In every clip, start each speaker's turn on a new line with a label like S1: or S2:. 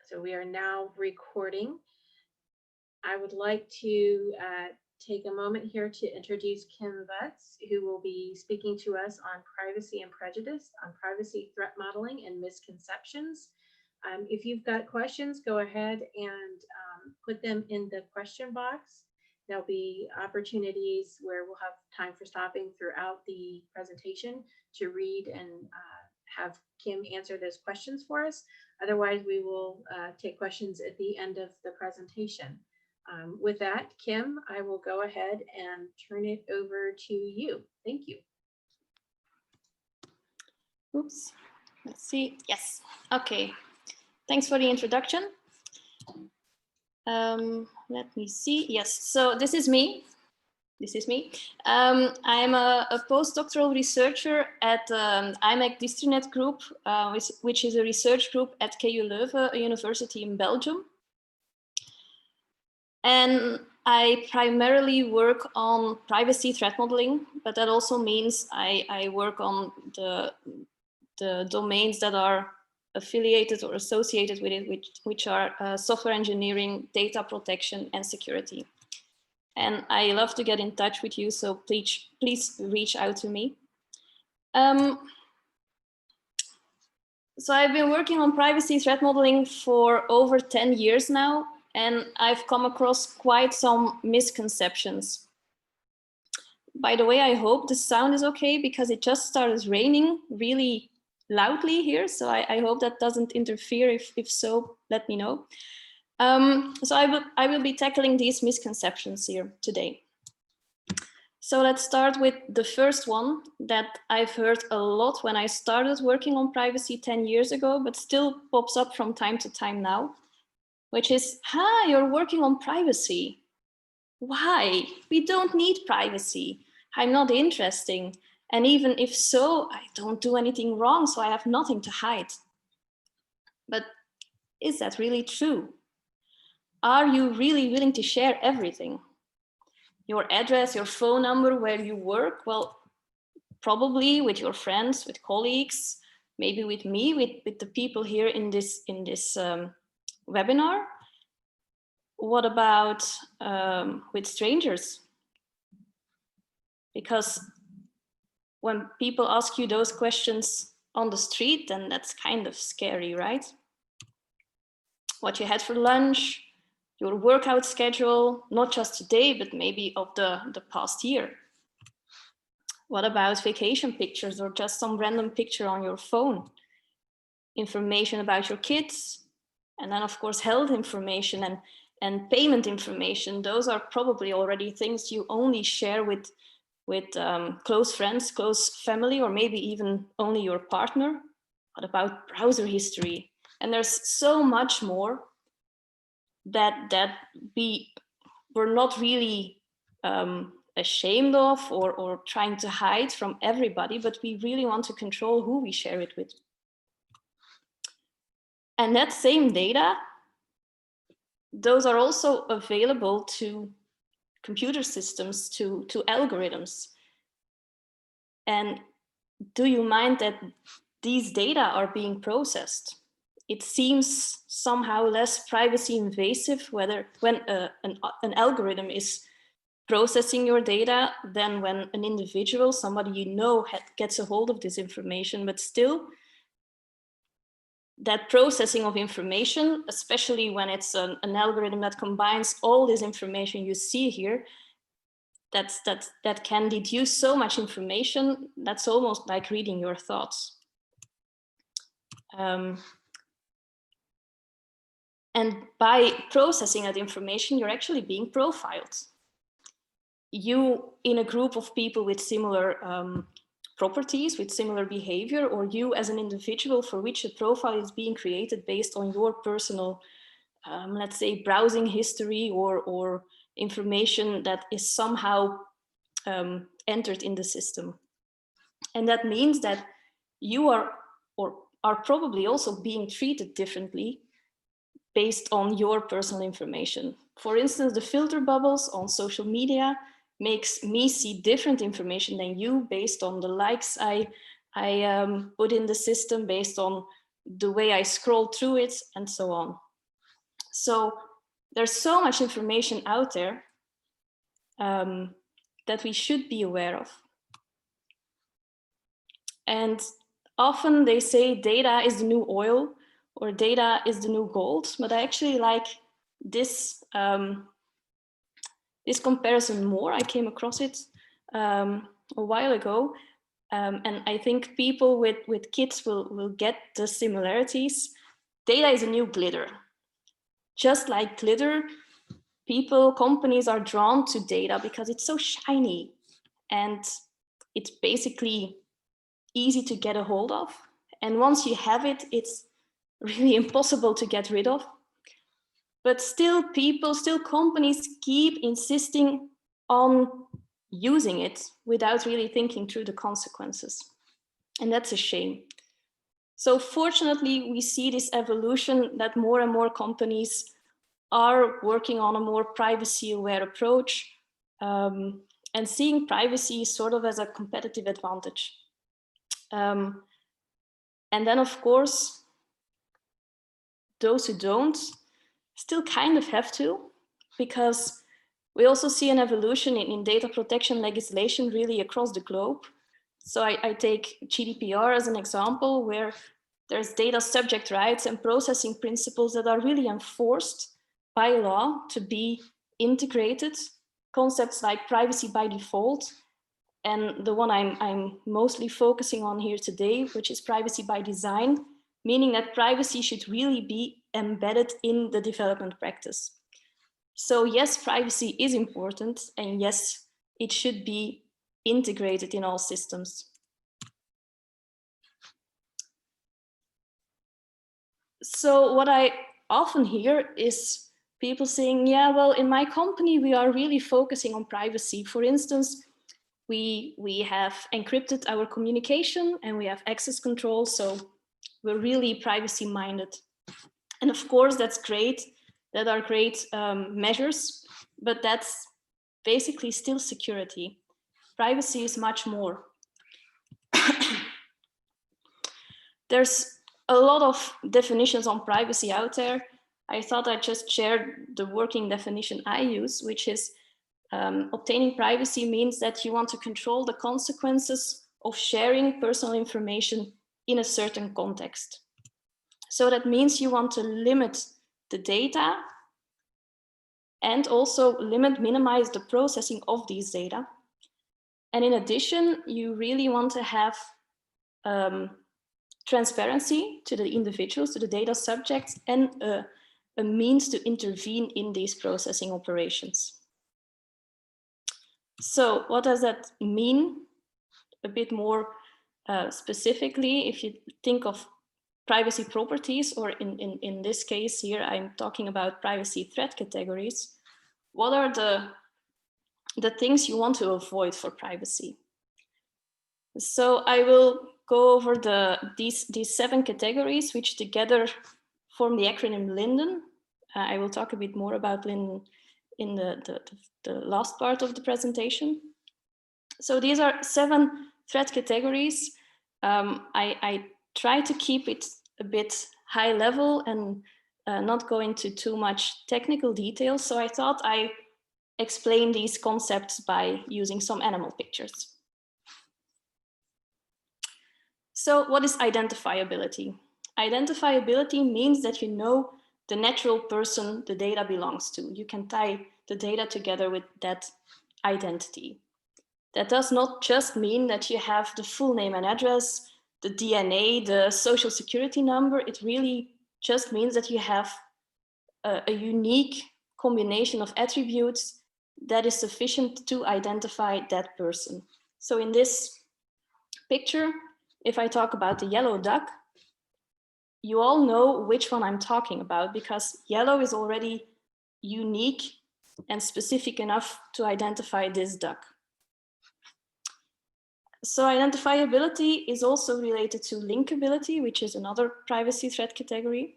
S1: So we are now recording. I would like to take a moment here to introduce Kim Wuyts, who will be speaking to us on privacy and prejudice, on privacy threat modeling and misconceptions. If you've got questions, go ahead and put them in the question box. There'll be opportunities where we'll have time for stopping throughout the presentation to read and have Kim answer those questions for us. Otherwise, we will take questions at the end of the presentation. With that, Kim, I will go ahead and turn it over to you. Thank you.
S2: Oops, let's see. Yes, okay. Thanks for the introduction. Let me see. Yes, so this is me. This is me. I'm a postdoctoral researcher at IMEC Distrinet Group, which is a research group at KU Leuven, a university in Belgium. And I primarily work on privacy threat modeling, but that also means I work on the domains that are affiliated or associated with it, which are software engineering, data protection, and security. And I love to get in touch with you, so please reach out to me. So I've been working on privacy threat modeling for over 10 years now, and I've come across quite some misconceptions. By the way, I hope the sound is okay because it just started raining really loudly here, so I hope that doesn't interfere. If so, let me know. So I will be tackling these misconceptions here today. So let's start with the first one that I've heard a lot when I started working on privacy 10 years ago, but still pops up from time to time now, which is, you're working on privacy. Why? We don't need privacy. I'm not interesting. And even if so, I don't do anything wrong, so I have nothing to hide. But is that really true? Are you really willing to share everything? Your address, your phone number, where you work? Well, probably with your friends, with colleagues, maybe with me, with the people here in this webinar. What about with strangers? Because when people ask you those questions on the street, then that's kind of scary, right? What you had for lunch, your workout schedule, not just today, but maybe of the past year. What about vacation pictures or just some random picture on your phone? Information about your kids, and then of course health information and payment information. Those are probably already things you only share with close friends, close family, or maybe even only your partner. What about browser history? And there's so much more that we're not really ashamed of or trying to hide from everybody, but we really want to control who we share it with. And that same data, those are also available to computer systems, to algorithms. And do you mind that these data are being processed? It seems somehow less privacy invasive when an algorithm is processing your data than when an individual, somebody you know, gets a hold of this information. But still, that processing of information, especially when it's an algorithm that combines all this information you see here, that can deduce so much information, that's almost like reading your thoughts. And by processing that information, you're actually being profiled. You in a group of people with similar properties, with similar behavior, or you as an individual for which a profile is being created based on your personal, let's say, browsing history or information that is somehow entered in the system. And that means that you are probably also being treated differently based on your personal information. For instance, the filter bubbles on social media makes me see different information than you based on the likes I put in the system, based on the way I scroll through it, and so on. So there's so much information out there that we should be aware of. And often they say data is the new oil or data is the new gold, but I actually like this, this comparison more. I came across it a while ago. And I think people with kids will get the similarities. Data is a new glitter. Just like glitter, people, companies are drawn to data because it's so shiny and it's basically easy to get a hold of. And once you have it, it's really impossible to get rid of. But still people, still companies keep insisting on using it without really thinking through the consequences. And that's a shame. So fortunately, we see this evolution that more and more companies are working on a more privacy-aware approach and seeing privacy sort of as a competitive advantage. And then, of course, those who don't still kind of have to, because we also see an evolution in data protection legislation really across the globe. So I take GDPR as an example, where there's data subject rights and processing principles that are really enforced by law to be integrated. Concepts like privacy by default, and the one I'm mostly focusing on here today, which is privacy by design, meaning that privacy should really be embedded in the development practice. So yes, privacy is important, and yes, it should be integrated in all systems. So what I often hear is people saying, yeah, well, in my company, we are really focusing on privacy. For instance, we have encrypted our communication and we have access control. So we're really privacy minded. And of course, that's great. That are great measures, but that's basically still security. Privacy is much more. There's a lot of definitions on privacy out there. I thought I'd just share the working definition I use, which is obtaining privacy means that you want to control the consequences of sharing personal information in a certain context. So that means you want to limit the data and also minimize the processing of these data. And in addition, you really want to have transparency to the individuals, to the data subjects, and a means to intervene in these processing operations. So what does that mean? A bit more specifically, if you think of privacy properties, or in this case here, I'm talking about privacy threat categories. What are the things you want to avoid for privacy? So I will go over these 7 categories, which together form the acronym LINDEN. I will talk a bit more about LINDEN in the last part of the presentation. So these are 7 threat categories. I try to keep it a bit high level and not go into too much technical details. So I thought I explain these concepts by using some animal pictures. So what is identifiability? Identifiability means that you know the natural person the data belongs to. You can tie the data together with that identity. That does not just mean that you have the full name and address, the DNA, the social security number. It really just means that you have a unique combination of attributes that is sufficient to identify that person. So in this picture, if I talk about the yellow duck, you all know which one I'm talking about, because yellow is already unique and specific enough to identify this duck. So identifiability is also related to linkability, which is another privacy threat category.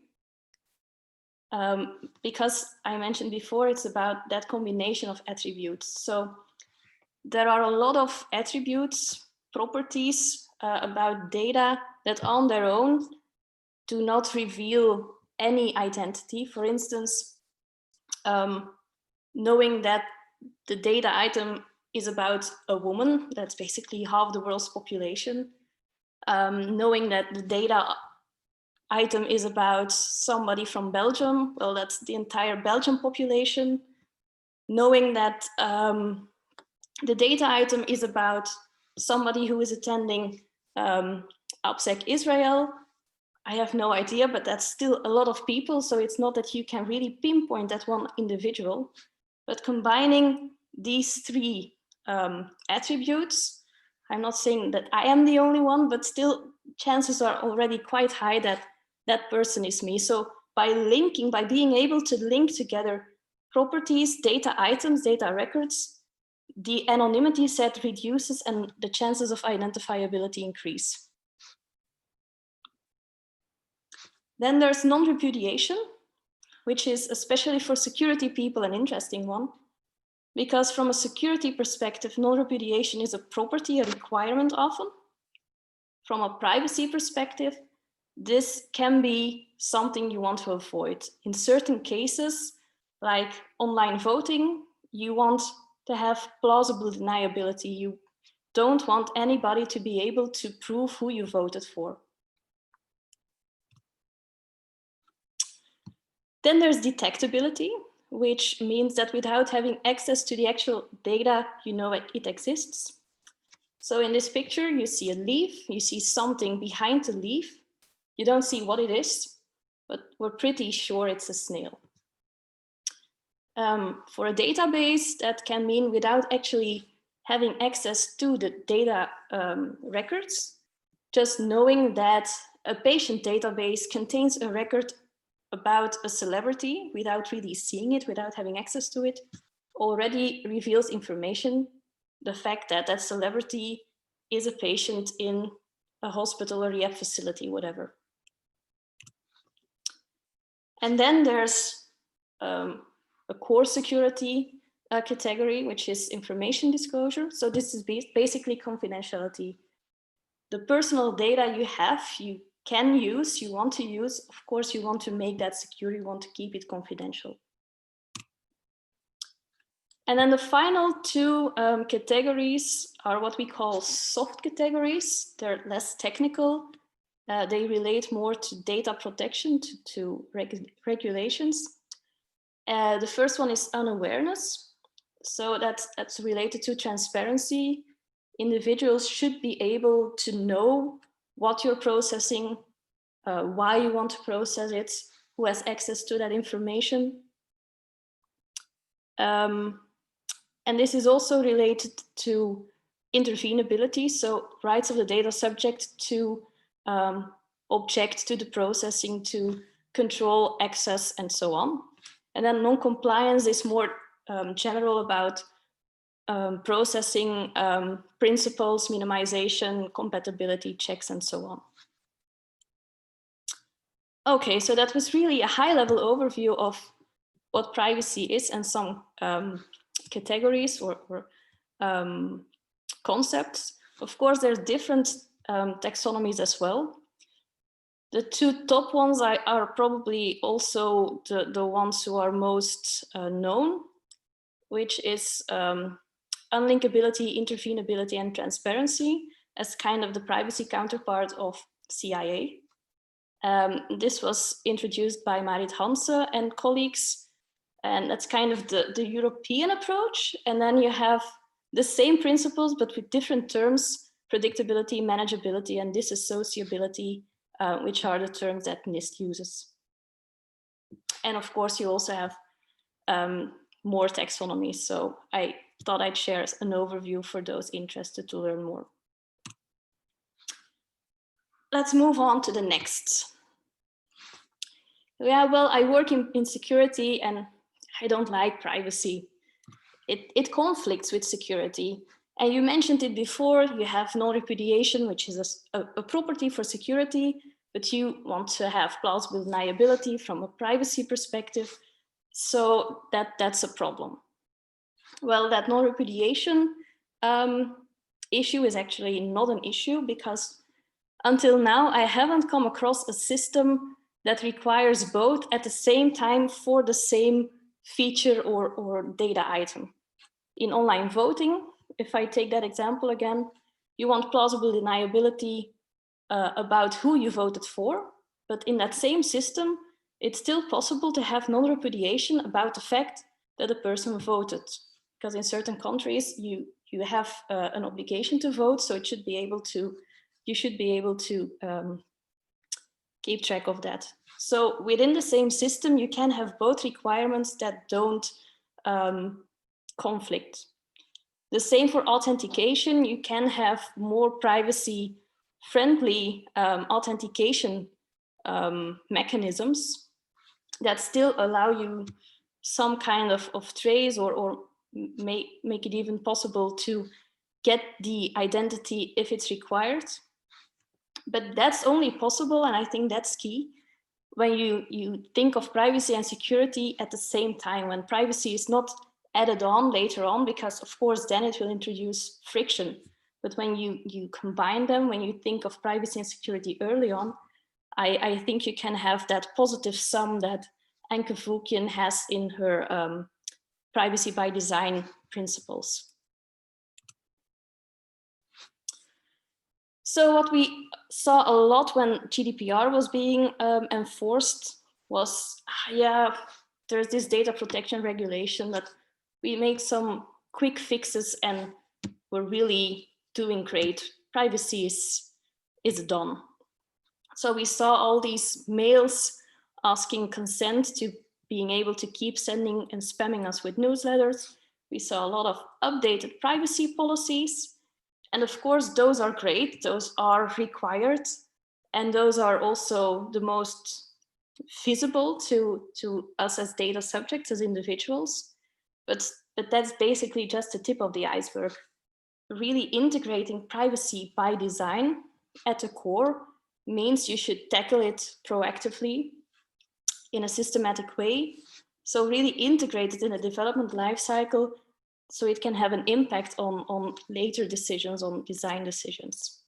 S2: Because I mentioned before, it's about that combination of attributes. So there are a lot of attributes, properties about data that on their own do not reveal any identity. For instance, knowing that the data item is about a woman, that's basically half the world's population. Knowing that the data item is about somebody from Belgium, well, that's the entire Belgian population. Knowing that the data item is about somebody who is attending AppSec Israel, I have no idea, but that's still a lot of people. So it's not that you can really pinpoint that one individual, but combining these three attributes, I'm not saying that I am the only one, but still chances are already quite high that that person is me. So by being able to link together properties, data items, data records, the anonymity set reduces and the chances of identifiability increase. Then there's non-repudiation, which is especially for security people an interesting one, because from a security perspective, non-repudiation is a property, a requirement often. From a privacy perspective, this can be something you want to avoid. In certain cases, like online voting, you want to have plausible deniability. You don't want anybody to be able to prove who you voted for. Then there's detectability, which means that without having access to the actual data, you know it exists. So in this picture, you see a leaf, you see something behind the leaf. You don't see what it is, but we're pretty sure it's a snail. For a database, that can mean without actually having access to the data records, just knowing that a patient database contains a record about a celebrity without really seeing it, without having access to it, already reveals information. The fact that that celebrity is a patient in a hospital or rehab facility, whatever. And then there's a core security category, which is information disclosure. So this is basically confidentiality. The personal data you have, you can use, you want to use, of course, you want to make that secure, you want to keep it confidential. And then the final two categories are what we call soft categories. They're less technical. They relate more to data protection, to regulations. The first one is unawareness. So that's related to transparency. Individuals should be able to know what you're processing, why you want to process it, who has access to that information. And this is also related to intervenability, so rights of the data subject to object to the processing, to control access, and so on. And then non-compliance is more general about processing principles, minimization, compatibility checks, and so on. Okay, so that was really a high-level overview of what privacy is and some categories or concepts. Of course, there's different taxonomies as well. The two top ones are probably also the ones who are most known, which is unlinkability, intervenability, and transparency as kind of the privacy counterpart of CIA. This was introduced by Marit Hanse and colleagues, and that's kind of the European approach. And then you have the same principles, but with different terms: predictability, manageability, and disassociability, which are the terms that NIST uses. And of course, you also have more taxonomies. So I thought I'd share an overview for those interested to learn more. Let's move on to the next. Yeah, well, I work in security and I don't like privacy. It conflicts with security. And you mentioned it before, you have non-repudiation, which is a property for security, but you want to have plausible deniability from a privacy perspective. So that's a problem. Well, that non-repudiation issue is actually not an issue, because until now, I haven't come across a system that requires both at the same time for the same feature or data item. In online voting, if I take that example again, you want plausible deniability about who you voted for, but in that same system, it's still possible to have non-repudiation about the fact that a person voted. Because in certain countries, you have an obligation to vote, so you should be able to keep track of that. So within the same system, you can have both requirements that don't conflict. The same for authentication. You can have more privacy-friendly authentication mechanisms that still allow you some kind of trace or make it even possible to get the identity if it's required. But that's only possible, and I think that's key, when you think of privacy and security at the same time, when privacy is not added on later on, because of course then it will introduce friction. But when you combine them, when you think of privacy and security early on, I think you can have that positive sum that Anke Vulkian has in her privacy by design principles. So what we saw a lot when GDPR was being enforced was, yeah, there's this data protection regulation, but we make some quick fixes and we're really doing great. Privacy is done. So we saw all these mails asking consent to being able to keep sending and spamming us with newsletters. We saw a lot of updated privacy policies. And of course, those are great, those are required, and those are also the most visible to us as data subjects, as individuals. But that's basically just the tip of the iceberg. Really integrating privacy by design at the core means you should tackle it proactively in a systematic way. So really integrate it in a development lifecycle so it can have an impact on later decisions, on design decisions.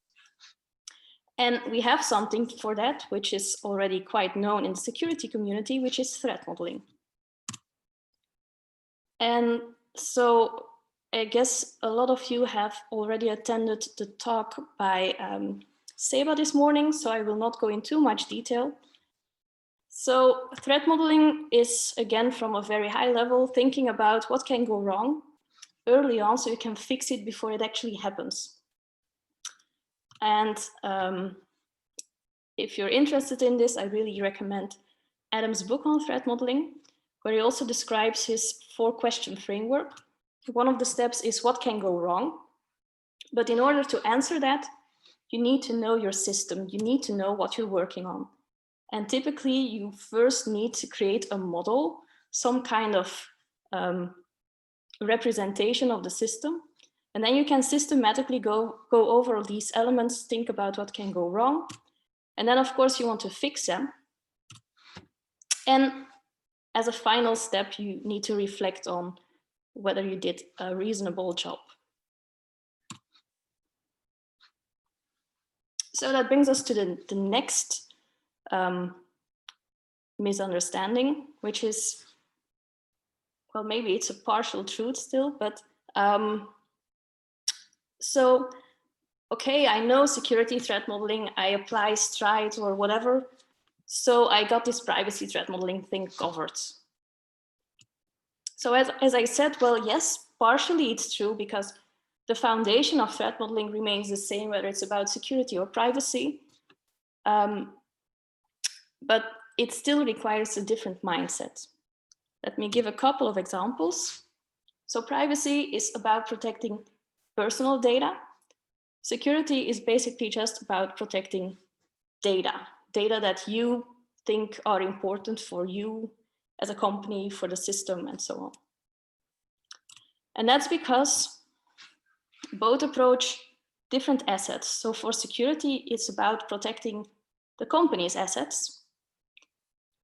S2: And we have something for that, which is already quite known in the security community, which is threat modeling. And so I guess a lot of you have already attended the talk by Seba this morning, so I will not go into too much detail. So threat modeling is, again, from a very high level, thinking about what can go wrong early on so you can fix it before it actually happens. And if you're interested in this, I really recommend Adam's book on threat modeling, where he also describes his 4-question framework. One of the steps is what can go wrong. But in order to answer that, you need to know your system. You need to know what you're working on. And typically, you first need to create a model, some kind of representation of the system. And then you can systematically go over all these elements, think about what can go wrong. And then, of course, you want to fix them. And as a final step, you need to reflect on whether you did a reasonable job. So that brings us to the next misunderstanding, which is, well, maybe it's a partial truth still, but so, okay, I know security threat modeling, I apply Stride or whatever, so I got this privacy threat modeling thing covered. So as I said, well, yes, partially it's true because the foundation of threat modeling remains the same, whether it's about security or privacy, but it still requires a different mindset. Let me give a couple of examples. So privacy is about protecting personal data. Security is basically just about protecting data that you think are important for you as a company, for the system, and so on. And that's because both approach different assets. So for security, it's about protecting the company's assets.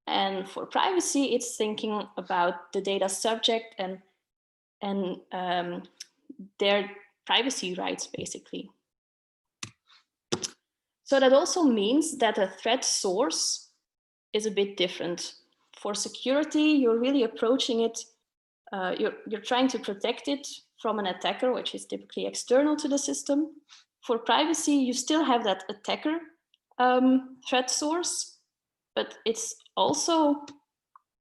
S2: And for privacy, it's thinking about the data subject and their privacy rights, basically. So that also means that a threat source is a bit different. For security, you're really approaching it, you're trying to protect it from an attacker, which is typically external to the system. For privacy, you still have that attacker threat source, but it's also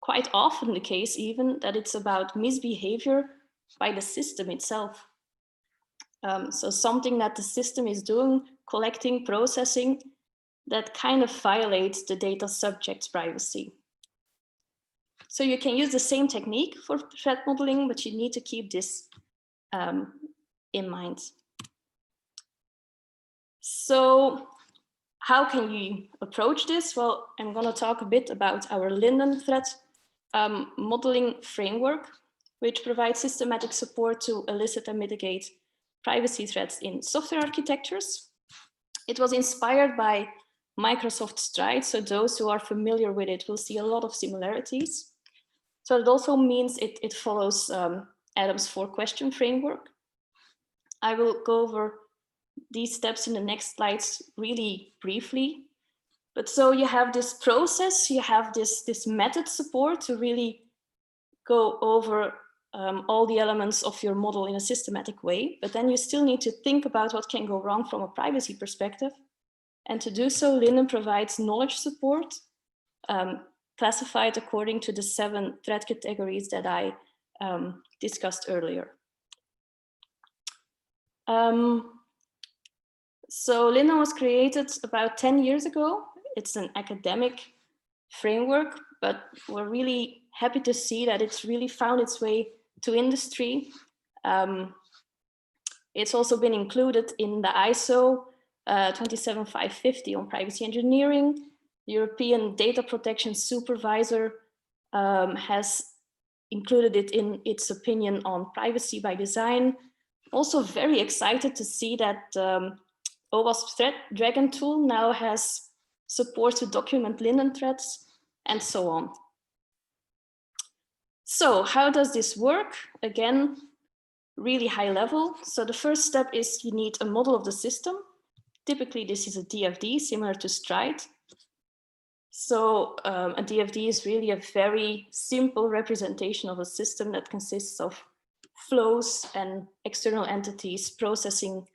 S2: quite often the case even that it's about misbehavior by the system itself. So something that the system is doing, collecting, processing, that kind of violates the data subject's privacy. So you can use the same technique for threat modeling, but you need to keep this in mind. So how can you approach this? Well, I'm going to talk a bit about our LINA threat modeling framework, which provides systematic support to elicit and mitigate privacy threats in software architectures. It was inspired by Microsoft Stride, so those who are familiar with it will see a lot of similarities. So it also means it follows Adam's 4-question framework. I will go over these steps in the next slides really briefly. But so you have this process, you have this method support to really go over all the elements of your model in a systematic way, but then you still need to think about what can go wrong from a privacy perspective. And to do so, LINA provides knowledge support classified according to the 7 threat categories that I discussed earlier. So LINA was created about 10 years ago. It's an academic framework, but we're really happy to see that it's really found its way to industry. It's also been included in the ISO 27550 on privacy engineering. The European Data Protection Supervisor has included it in its opinion on privacy by design. Also very excited to see that OWASP Threat Dragon tool now has support to document LINA threats and so on. So how does this work? Again, really high level. So the first step is you need a model of the system. Typically, this is a DFD, similar to Stride. So a DFD is really a very simple representation of a system that consists of flows and external entities processing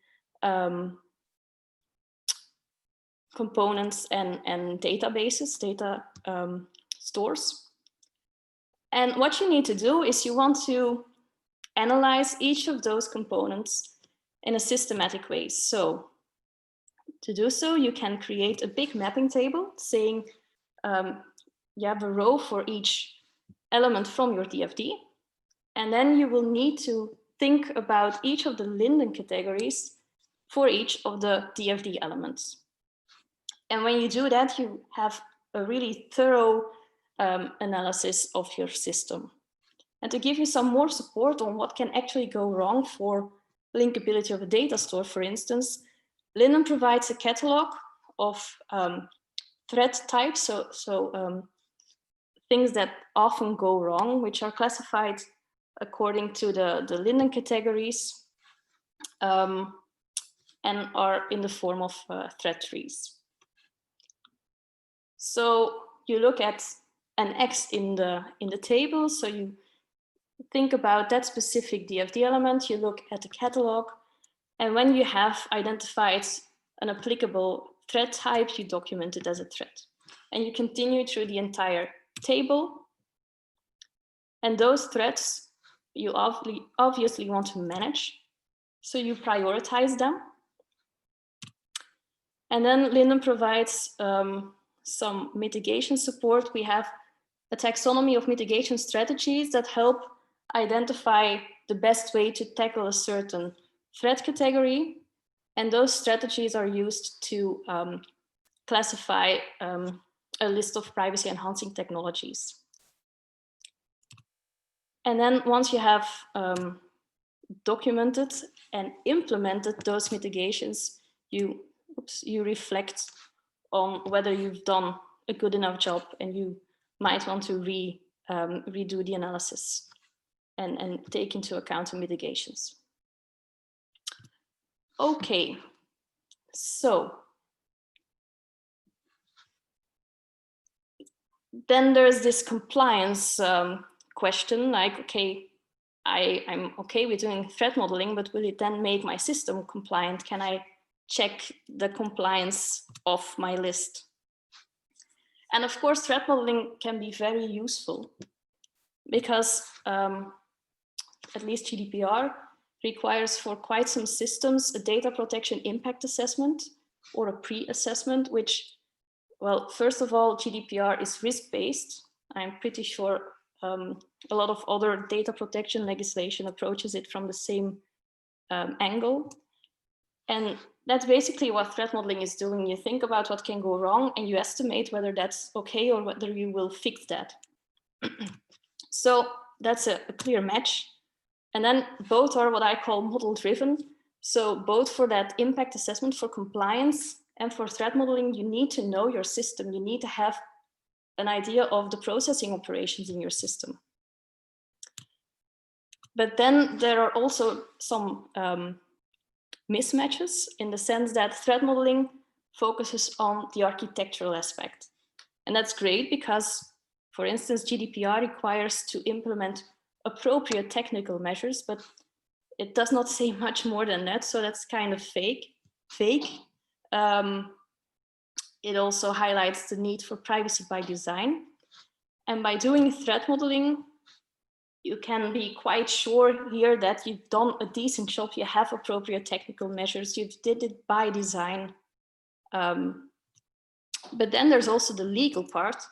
S2: components and databases, data stores. And what you need to do is you want to analyze each of those components in a systematic way. So to do so, you can create a big mapping table saying you have a row for each element from your DFD. And then you will need to think about each of the LINA categories for each of the DFD elements. And when you do that, you have a really thorough analysis of your system. And to give you some more support on what can actually go wrong for linkability of a data store, for instance, LINA provides a catalog of threat types, so things that often go wrong, which are classified according to the LINA categories and are in the form of threat trees. So you look at an X in the table, so you think about that specific DFD element, you look at the catalog, and when you have identified an applicable threat type, you document it as a threat. And you continue through the entire table. And those threats you obviously want to manage, so you prioritize them. And then LINA provides some mitigation support. We have a taxonomy of mitigation strategies that help identify the best way to tackle a certain threat category. And those strategies are used to classify a list of privacy enhancing technologies. And then once you have documented and implemented those mitigations, you reflect on whether you've done a good enough job, and you might want to redo the analysis and take into account the mitigations. Okay, so Then there's this compliance question, like, okay, I'm okay with doing threat modeling, but will it then make my system compliant? Can I check the compliance of my list? And of course, threat modeling can be very useful because at least GDPR requires for quite some systems a data protection impact assessment or a pre-assessment, which, well, first of all, GDPR is risk-based. I'm pretty sure a lot of other data protection legislation approaches it from the same angle. And that's basically what threat modeling is doing. You think about what can go wrong and you estimate whether that's okay or whether you will fix that. So that's a clear match. And then both are what I call model driven. So both for that impact assessment for compliance and for threat modeling, you need to know your system. You need to have an idea of the processing operations in your system. But then there are also some mismatches in the sense that threat modeling focuses on the architectural aspect. And that's great because, for instance, GDPR requires to implement appropriate technical measures, but it does not say much more than that. So that's kind of fake. It also highlights the need for privacy by design. And by doing threat modeling, you can be quite sure here that you've done a decent job. You have appropriate technical measures. You did it by design. But then there's also the legal part,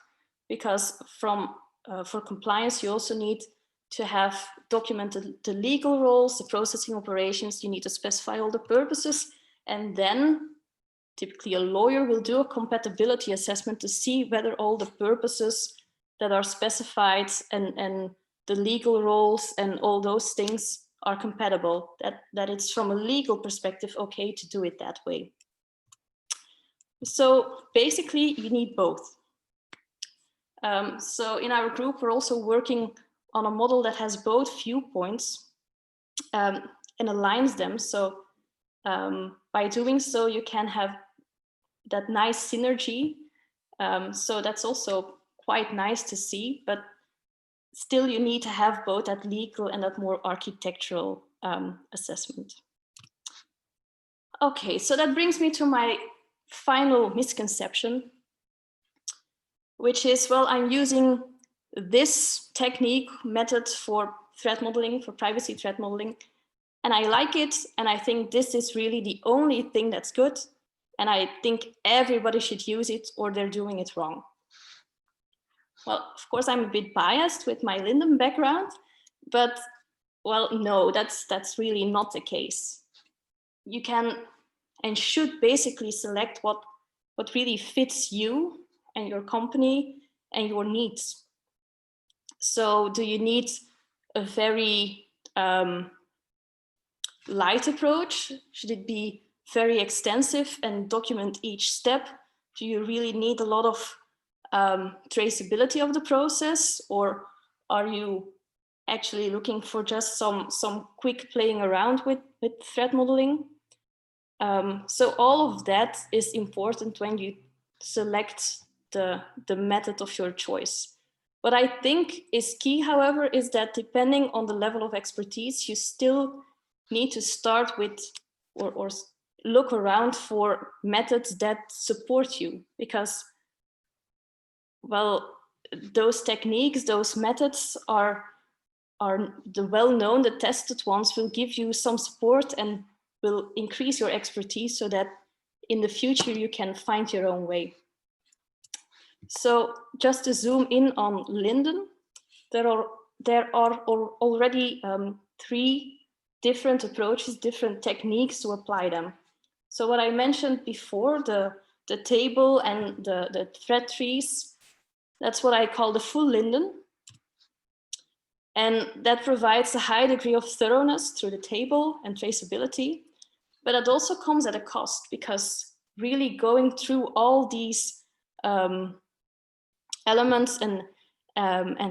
S2: because for compliance, you also need to have documented the legal roles, the processing operations. You need to specify all the purposes. And then typically a lawyer will do a compatibility assessment to see whether all the purposes that are specified and the legal roles and all those things are compatible, that it's from a legal perspective okay to do it that way. So basically you need both. So in our group, we're also working on a model that has both viewpoints and aligns them. So by doing so, you can have that nice synergy. So that's also quite nice to see, but still you need to have both that legal and that more architectural assessment. Okay, so that brings me to my final misconception, which is, well, I'm using this technique method for threat modeling, for privacy threat modeling, and I like it, and I think this is really the only thing that's good, and I think everybody should use it or they're doing it wrong. Well, of course, I'm a bit biased with my Linden background, but, well, no, that's really not the case. You can and should basically select what really fits you and your company and your needs. So do you need a very light approach? Should it be very extensive and document each step? Do you really need a lot of traceability of the process, or are you actually looking for just some quick playing around with threat modeling? So all of that is important when you select the method of your choice. What I think is key, however, is that depending on the level of expertise, you still need to start with or look around for methods that support you, because, well, those techniques, those methods are the well-known, the tested ones will give you some support and will increase your expertise so that in the future you can find your own way. So just to zoom in on Linden, there are already 3 different approaches, different techniques to apply them. So what I mentioned before, the table and the thread trees, that's what I call the full Linden. And that provides a high degree of thoroughness through the table and traceability, but it also comes at a cost, because really going through all these elements and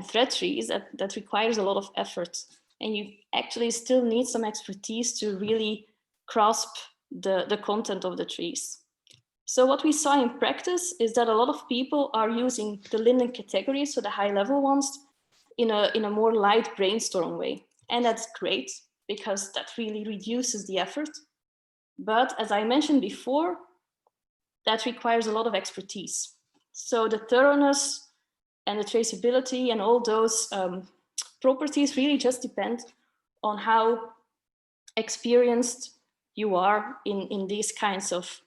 S2: thread trees, that requires a lot of effort. And you actually still need some expertise to really grasp the content of the trees. So what we saw in practice is that a lot of people are using the LINA categories, so the high level ones, in a more light brainstorm way. And that's great because that really reduces the effort. But as I mentioned before, that requires a lot of expertise. So the thoroughness and the traceability and all those properties really just depend on how experienced you are in these kinds of,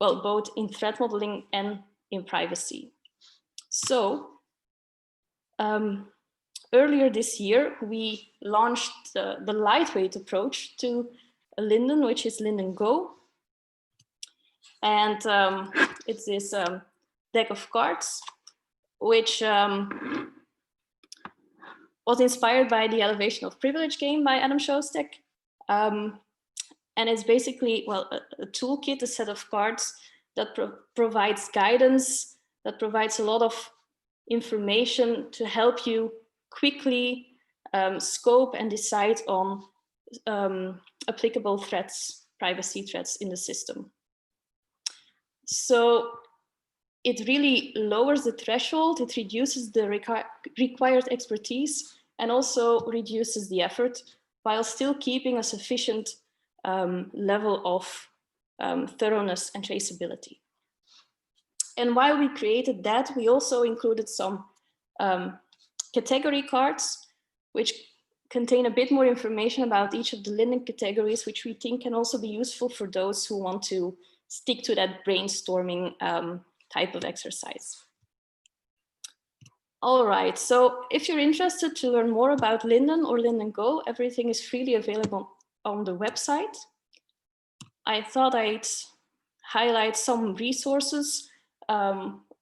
S2: well, both in threat modeling and in privacy. So earlier this year, we launched the lightweight approach to Linden, which is Linden Go. And it's this deck of cards, which was inspired by the Elevation of Privilege game by Adam Shostak. And it's basically, well, a toolkit, a set of cards that provides guidance, that provides a lot of information to help you quickly scope and decide on applicable threats, privacy threats in the system. So it really lowers the threshold, it reduces the required expertise, and also reduces the effort while still keeping a sufficient level of thoroughness and traceability. And while we created that, we also included some category cards, which contain a bit more information about each of the Linden categories, which we think can also be useful for those who want to stick to that brainstorming type of exercise. All right, so if you're interested to learn more about Linden or Linden Go, everything is freely available on the website. I thought I'd highlight some resources.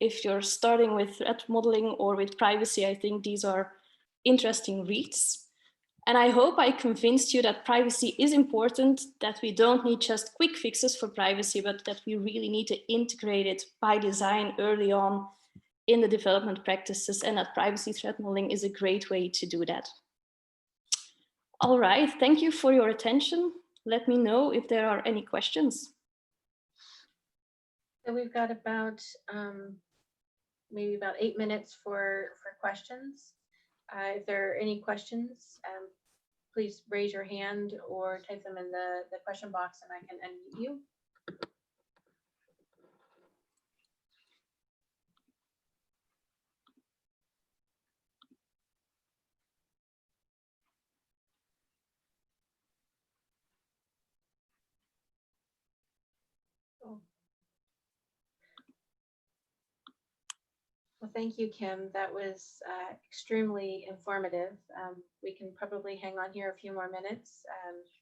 S2: If you're starting with threat modeling or with privacy, I think these are interesting reads. And I hope I convinced you that privacy is important, that we don't need just quick fixes for privacy, but that we really need to integrate it by design early on in the development practices, and that privacy threat modeling is a great way to do that. All right, thank you for your attention. Let me know if there are any questions.
S1: So we've got about maybe about 8 minutes for questions. If there are any questions, please raise your hand or type them in the question box and I can unmute you. Cool. Well, thank you, Kim. That was extremely informative. We can probably hang on here a few more minutes.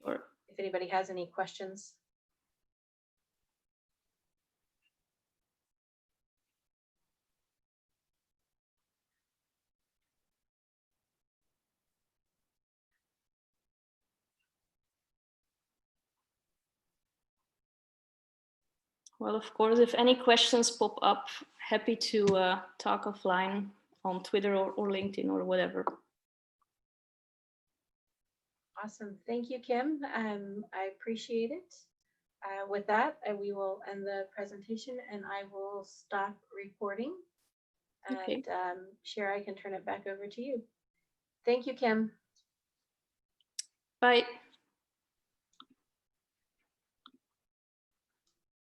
S2: Sure.
S1: If anybody has any questions.
S2: Well, of course, if any questions pop up, happy to talk offline on Twitter or LinkedIn or whatever.
S1: Awesome. Thank you, Kim. I appreciate it. With that, we will end the presentation and I will stop recording.
S2: Okay.
S1: And Cher, I can turn it back over to you. Thank you, Kim.
S2: Bye.